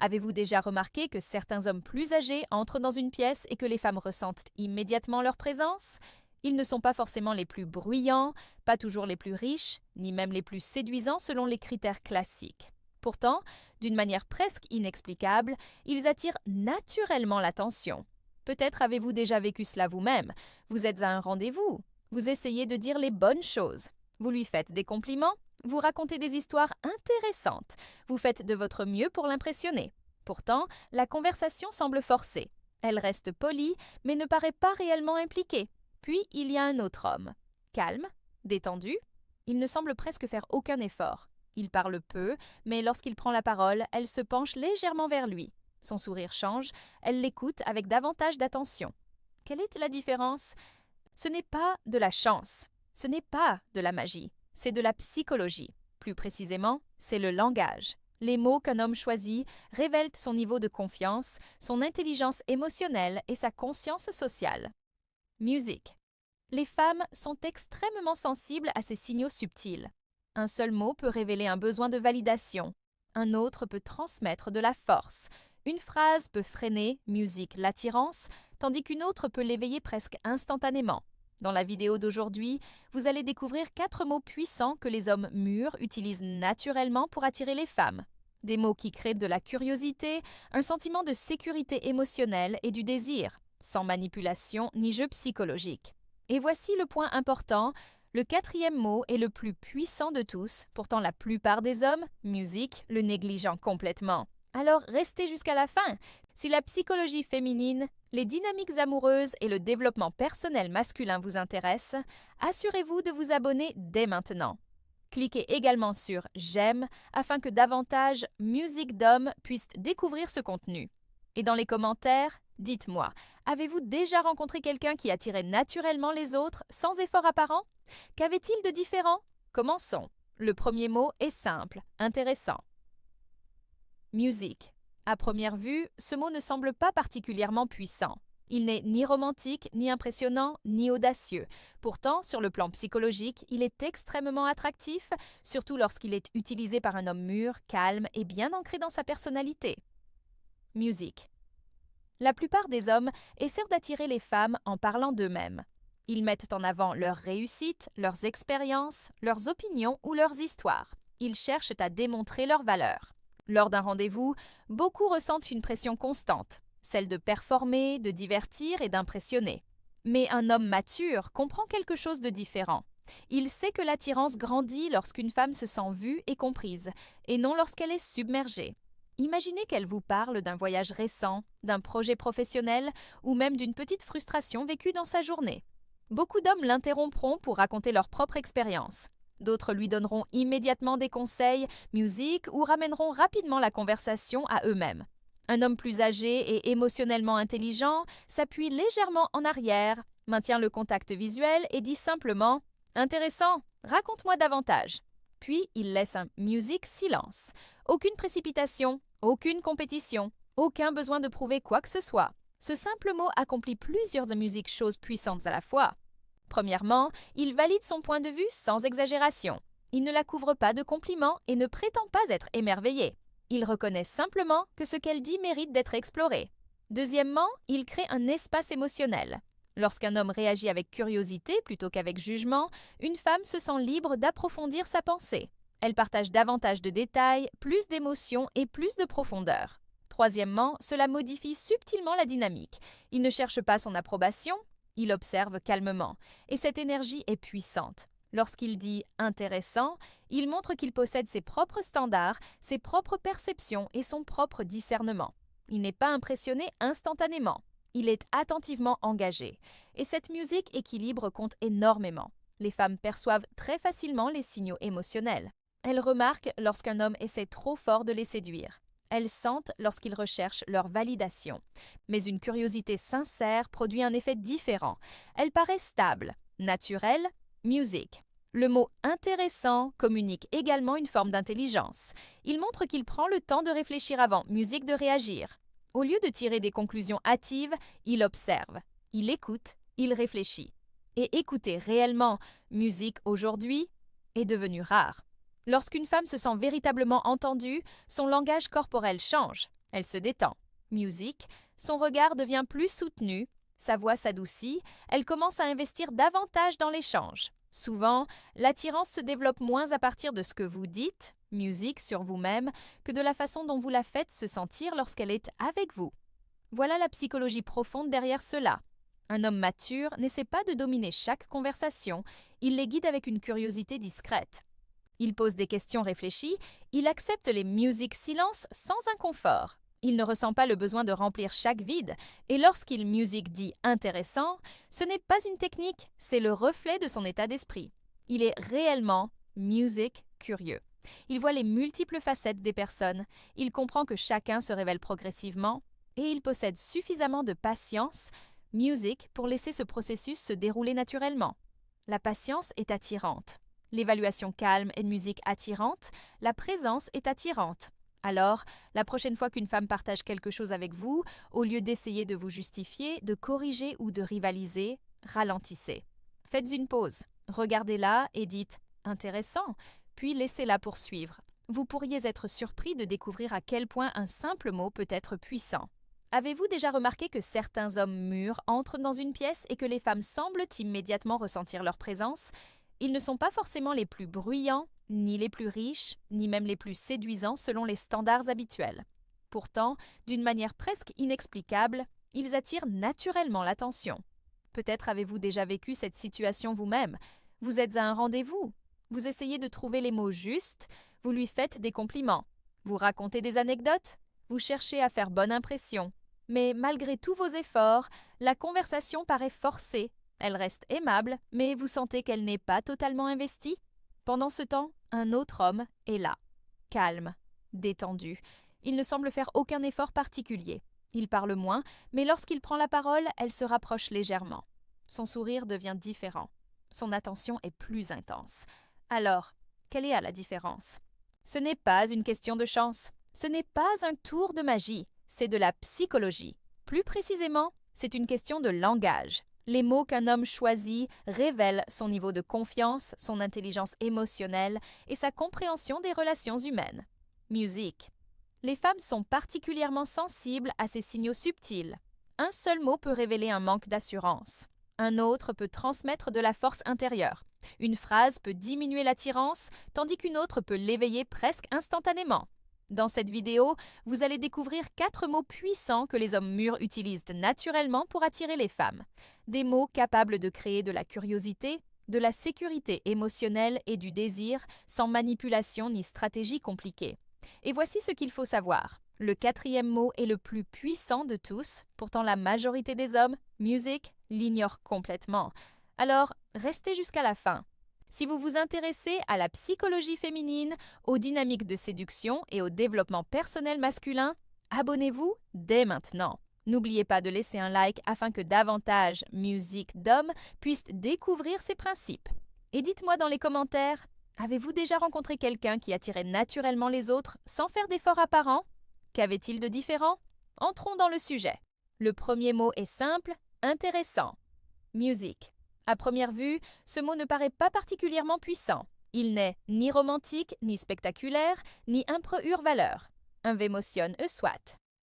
Avez-vous déjà remarqué que certains hommes plus âgés entrent dans une pièce et que les femmes ressentent immédiatement leur présence? Ils ne sont pas forcément les plus bruyants, pas toujours les plus riches, ni même les plus séduisants selon les critères classiques. Pourtant, d'une manière presque inexplicable, ils attirent naturellement l'attention. Peut-être avez-vous déjà vécu cela vous-même. Vous êtes à un rendez-vous. Vous essayez de dire les bonnes choses. Vous lui faites des compliments. Vous racontez des histoires intéressantes. Vous faites de votre mieux pour l'impressionner. Pourtant, la conversation semble forcée. Elle reste polie, mais ne paraît pas réellement impliquée. Puis, il y a un autre homme. Calme, détendu. Il ne semble presque faire aucun effort. Il parle peu, mais lorsqu'il prend la parole, elle se penche légèrement vers lui. Son sourire change, elle l'écoute avec davantage d'attention. Quelle est la différence? Ce n'est pas de la chance, ce n'est pas de la magie, c'est de la psychologie. Plus précisément, c'est le langage. Les mots qu'un homme choisit révèlent son niveau de confiance, son intelligence émotionnelle et sa conscience sociale. Musique. Les femmes sont extrêmement sensibles à ces signaux subtils. Un seul mot peut révéler un besoin de validation. Un autre peut transmettre de la force. Une phrase peut freiner, musique, l'attirance, tandis qu'une autre peut l'éveiller presque instantanément. Dans la vidéo d'aujourd'hui, vous allez découvrir 4 mots puissants que les hommes mûrs utilisent naturellement pour attirer les femmes. Des mots qui créent de la curiosité, un sentiment de sécurité émotionnelle et du désir, sans manipulation ni jeu psychologique. Et voici le point important, le 4e mot est le plus puissant de tous, pourtant la plupart des hommes, musique, le négligeant complètement. Alors restez jusqu'à la fin. Si la psychologie féminine, les dynamiques amoureuses et le développement personnel masculin vous intéressent, assurez-vous de vous abonner dès maintenant. Cliquez également sur « J'aime » afin que davantage musique d'hommes puissent découvrir ce contenu. Et dans les commentaires, dites-moi, avez-vous déjà rencontré quelqu'un qui attirait naturellement les autres sans effort apparent? Qu'avait-il de différent? Commençons. Le premier mot est simple, intéressant. Musique. À première vue, ce mot ne semble pas particulièrement puissant. Il n'est ni romantique, ni impressionnant, ni audacieux. Pourtant, sur le plan psychologique, il est extrêmement attractif, surtout lorsqu'il est utilisé par un homme mûr, calme et bien ancré dans sa personnalité. Musique. La plupart des hommes essaient d'attirer les femmes en parlant d'eux-mêmes. Ils mettent en avant leurs réussites, leurs expériences, leurs opinions ou leurs histoires. Ils cherchent à démontrer leur valeur. Lors d'un rendez-vous, beaucoup ressentent une pression constante, celle de performer, de divertir et d'impressionner. Mais un homme mature comprend quelque chose de différent. Il sait que l'attirance grandit lorsqu'une femme se sent vue et comprise, et non lorsqu'elle est submergée. Imaginez qu'elle vous parle d'un voyage récent, d'un projet professionnel ou même d'une petite frustration vécue dans sa journée. Beaucoup d'hommes l'interrompront pour raconter leur propre expérience. D'autres lui donneront immédiatement des conseils, musique ou ramèneront rapidement la conversation à eux-mêmes. Un homme plus âgé et émotionnellement intelligent s'appuie légèrement en arrière, maintient le contact visuel et dit simplement « Intéressant, raconte-moi davantage ». Puis il laisse un musique silence. Aucune précipitation, aucune compétition, aucun besoin de prouver quoi que ce soit. Ce simple mot accomplit plusieurs musiques choses puissantes à la fois. Premièrement, il valide son point de vue sans exagération. Il ne la couvre pas de compliments et ne prétend pas être émerveillé. Il reconnaît simplement que ce qu'elle dit mérite d'être exploré. Deuxièmement, il crée un espace émotionnel. Lorsqu'un homme réagit avec curiosité plutôt qu'avec jugement, une femme se sent libre d'approfondir sa pensée. Elle partage davantage de détails, plus d'émotions et plus de profondeur. Troisièmement, cela modifie subtilement la dynamique. Il ne cherche pas son approbation, il observe calmement. Et cette énergie est puissante. Lorsqu'il dit « intéressant », il montre qu'il possède ses propres standards, ses propres perceptions et son propre discernement. Il n'est pas impressionné instantanément. Il est attentivement engagé. Et cette musique équilibre compte énormément. Les femmes perçoivent très facilement les signaux émotionnels. Elles remarquent lorsqu'un homme essaie trop fort de les séduire. Elles sentent lorsqu'ils recherchent leur validation. Mais une curiosité sincère produit un effet différent. Elle paraît stable, naturelle, musique. Le mot « intéressant » communique également une forme d'intelligence. Il montre qu'il prend le temps de réfléchir avant, musique de réagir. Au lieu de tirer des conclusions hâtives, il observe, il écoute, il réfléchit. Et écouter réellement, musique aujourd'hui, est devenu rare. Lorsqu'une femme se sent véritablement entendue, son langage corporel change. Elle se détend. Music, son regard devient plus soutenu, sa voix s'adoucit, elle commence à investir davantage dans l'échange. Souvent, l'attirance se développe moins à partir de ce que vous dites, musique, sur vous-même, que de la façon dont vous la faites se sentir lorsqu'elle est avec vous. Voilà la psychologie profonde derrière cela. Un homme mature n'essaie pas de dominer chaque conversation, il les guide avec une curiosité discrète. Il pose des questions réfléchies, il accepte les music silences sans inconfort. Il ne ressent pas le besoin de remplir chaque vide, et lorsqu'il music dit intéressant, ce n'est pas une technique, c'est le reflet de son état d'esprit. Il est réellement music curieux. Il voit les multiples facettes des personnes, il comprend que chacun se révèle progressivement, et il possède suffisamment de patience, music, pour laisser ce processus se dérouler naturellement. La patience est attirante. L'évaluation calme est une musique attirante, la présence est attirante. Alors, la prochaine fois qu'une femme partage quelque chose avec vous, au lieu d'essayer de vous justifier, de corriger ou de rivaliser, ralentissez. Faites une pause, regardez-la et dites « intéressant », puis laissez-la poursuivre. Vous pourriez être surpris de découvrir à quel point un simple mot peut être puissant. Avez-vous déjà remarqué que certains hommes mûrs entrent dans une pièce et que les femmes semblent immédiatement ressentir leur présence ? Ils ne sont pas forcément les plus bruyants, ni les plus riches, ni même les plus séduisants selon les standards habituels. Pourtant, d'une manière presque inexplicable, ils attirent naturellement l'attention. Peut-être avez-vous déjà vécu cette situation vous-même. Vous êtes à un rendez-vous. Vous essayez de trouver les mots justes, vous lui faites des compliments. Vous racontez des anecdotes, vous cherchez à faire bonne impression. Mais malgré tous vos efforts, la conversation paraît forcée. Elle reste aimable, mais vous sentez qu'elle n'est pas totalement investie. Pendant ce temps, un autre homme est là, calme, détendu. Il ne semble faire aucun effort particulier. Il parle moins, mais lorsqu'il prend la parole, elle se rapproche légèrement. Son sourire devient différent. Son attention est plus intense. Alors, quelle est la différence? Ce n'est pas une question de chance. Ce n'est pas un tour de magie. C'est de la psychologie. Plus précisément, c'est une question de langage. Les mots qu'un homme choisit révèlent son niveau de confiance, son intelligence émotionnelle et sa compréhension des relations humaines. Musique. Les femmes sont particulièrement sensibles à ces signaux subtils. Un seul mot peut révéler un manque d'assurance. Un autre peut transmettre de la force intérieure. Une phrase peut diminuer l'attirance, tandis qu'une autre peut l'éveiller presque instantanément. Dans cette vidéo, vous allez découvrir 4 mots puissants que les hommes mûrs utilisent naturellement pour attirer les femmes. Des mots capables de créer de la curiosité, de la sécurité émotionnelle et du désir, sans manipulation ni stratégie compliquée. Et voici ce qu'il faut savoir. Le 4e mot est le plus puissant de tous, pourtant la majorité des hommes, music, l'ignore complètement. Alors, restez jusqu'à la fin. Si vous vous intéressez à la psychologie féminine, aux dynamiques de séduction et au développement personnel masculin, abonnez-vous dès maintenant. N'oubliez pas de laisser un like afin que davantage musique d'hommes puissent découvrir ces principes. Et dites-moi dans les commentaires, avez-vous déjà rencontré quelqu'un qui attirait naturellement les autres sans faire d'efforts apparents? Qu'avait-il de différent? Entrons dans le sujet. Le premier mot est simple, intéressant. Music. À première vue, ce mot ne paraît pas particulièrement puissant. Il n'est ni romantique, ni spectaculaire, ni impre-hurvaleur. Un vémotion soit.